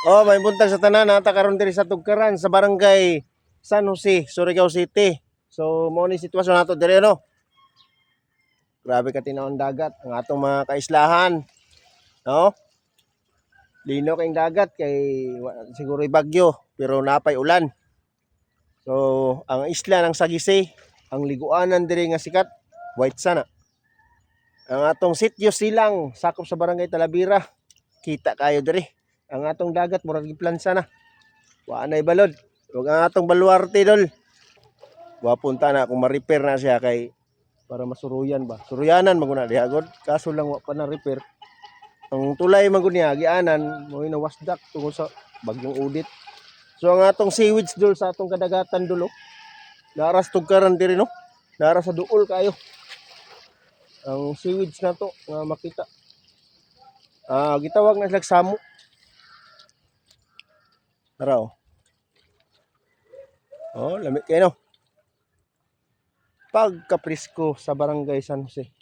Oh, may buntag sa tanan nata karon diri sa Tugkaran sa barangay San Jose, Surigao City. So mo ni sitwasyon nato diri no. Grabe ka tinawon dagat ang atong mga kaislahan, no? Lino kayong dagat kay siguro bagyo pero napay ulan. So ang isla ng Sagisi, ang liguanan diri nga sikat, White Sana. Ang atong sitio silang sakop sa barangay Talavera. Kita kayo diri. Ang atong dagat murag giplansa na. Wa nay balod. Ug ang atong baluarte dol. Wa punta na kung ma-repair na siya kay para masuruyan ba. Suruyanan maguna diha god. Kaso lang wa pa na repair. Ang tulay man gud niya gianan mo na wasdak tungod sa bagyong udit. So ang atong seaweeds dol sa atong kadagatan dolo. Naras tugkaran diri no. Naras sa duol kayo. Ang seaweeds na to nga makita. Gitawag na silang samo. Tara oh. Oh, lamig kayo no. Pagkaprisko sa barangay San Jose.